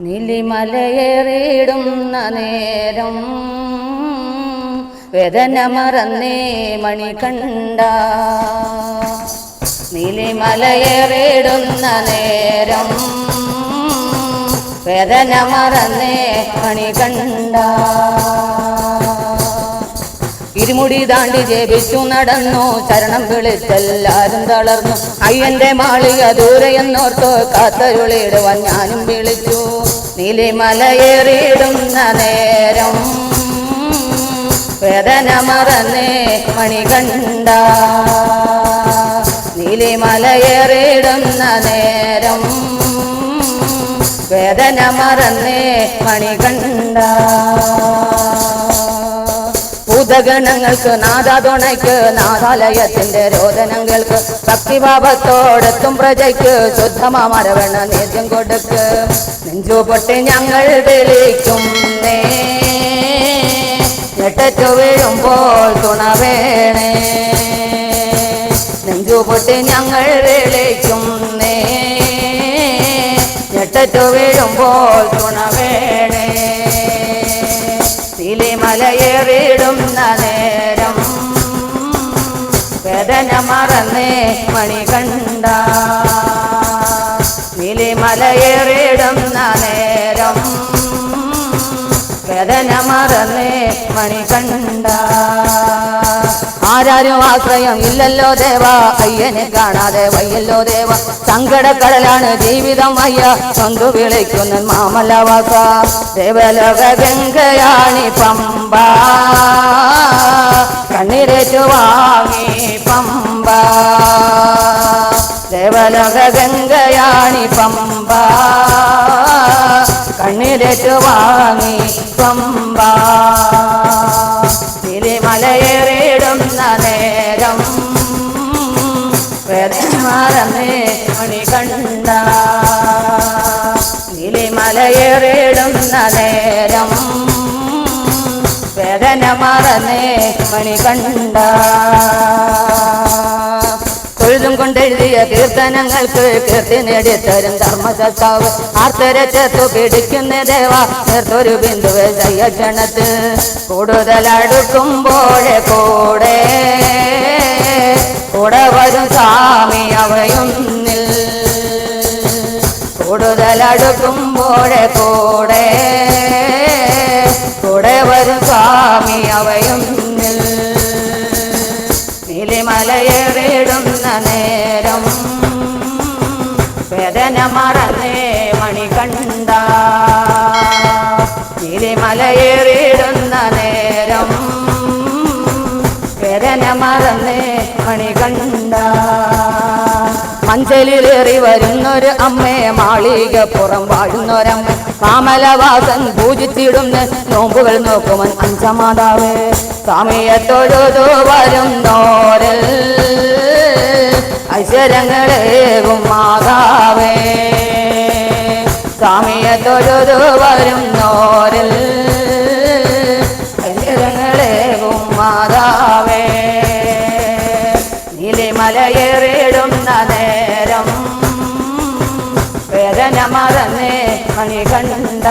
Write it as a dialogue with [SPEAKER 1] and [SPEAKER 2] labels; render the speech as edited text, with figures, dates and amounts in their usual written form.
[SPEAKER 1] നീലിമലയേറിടുന്ന നേരം വേദന മറന്നേ മണികണ്ഠ. നീലിമലയേറിടുന്ന നേരം വേദന മറന്നേ മണികണ്ഠ. ഇരുമുടി താണ്ടി ജപിച്ചു നടന്നു, ചരണം വിളിച്ചെല്ലാരും തളർന്നു. അയ്യന്റെ മാളിക ദൂരെയെന്നോർത്തോ കാത്തരുളിടുവാൻ ഞാനും വിളിച്ചു. നീലിമലയേറിടുന്ന നേരം വേദന മറന്നേ മണികണ്ഠ. നീലിമലയേറിടുന്ന നേരം വേദന മറന്നേ മണികണ്ഠ. ഭൂതഗണങ്ങൾക്ക് നാദാതുണയ്ക്ക് നാദാലയത്തിന്റെ രോദനം കേൾക്ക്. ഭക്തിഭാവത്തോടെത്തും പ്രജയ്ക്ക് ശുദ്ധമാമരവണ നേദ്യം കൊടുക്ക്. നെഞ്ചുപൊട്ടി ഞങ്ങൾ വിളിക്കുന്നേ, ഞെട്ടറ്റു വീഴുമ്പോൾ തുണ വേണേ. നെഞ്ചുപൊട്ടി ഞങ്ങൾ വിളിക്കുന്നേ, ഞെട്ടറ്റു വീഴുമ്പോൾ തുണ വേണേ. നീലിമലയേറിടുന്ന നേരം വേദന മറന്നേ മണികണ്ഠ. നീലിമലയേറിടുന്ന നേരം വേദന മറന്നേ മണികണ്ഠ. ആരാരും ആശ്രയം ഇല്ലല്ലോ ദേവ, അയ്യനെ കാണാതെ വയ്യല്ലോ ദേവ. സങ്കടക്കടലാണ് ജീവിതം അയ്യ, സ്വന്തു വിളിക്കുന്ന മാമലവാസ. ദേവലോക ഗംഗയാണി പമ്പ, കണ്ണിരേറ്റു വാങ്ങി പമ്പ. ദേവലോക ഗംഗയാണി പമ്പ, കണ്ണിരേറ്റു വാങ്ങി പമ്പ. നീലിമലയേറിടുന്ന നേരം വേദന മറന്നേ മണികണ്ഠ. നീലിമലയേറിടുന്ന നേരം വേദന മറന്നേ മണികണ്ഠ. തൊഴുതും കൊണ്ടെഴുതിയ കീർത്തനങ്ങൾക്ക് കീർത്തി നേടിത്തരും ധർമ്മസത്താവ്. ആർത്തരെ ചേർത്തു പിടിക്കുന്ന ദേവ, ചേർത്തൊരു ബിന്ദുവെ ജയക്ഷണത്ത്. കൂടുതലടുക്കുമ്പോഴേ കൂടെ കൂടെ വരും സ്വാമി അവയൊന്നിൽ. കൂടുതലടുക്കുമ്പോഴേ കൂടെ കൂടെ വരും സ്വാമി അവയൊന്നിൽ. നീലിമലയേറിടുന്ന നേരം വേദന മറന്നേ മണികണ്ഠ. നീലിമലയേറിടുന്ന നേരം വേദന മറന്നേ മണികണ്ഠ. മഞ്ചലിലേറി വരുന്നൊരു അമ്മയെ മാളികപ്പുറം വാഴുന്നൊരമ്മ. മാമലവാസൻ പൂജിച്ചിടുന്ന നോമ്പുകൾ നോക്കുമൻ അഞ്ചമാതാവേ. സ്വാമിയെ തൊഴുതു വരുന്നോരിൽ ഐശ്വര്യങ്ങളേകും മാതാവേ. സ്വാമിയെ തൊഴുതു വരുന്നോരിൽ ഐശ്വര്യങ്ങളേകും മാതാവേ. നീലിമലയേറിടുന്ന നേരം വേദന മറന്നേ മണികണ്ഠ.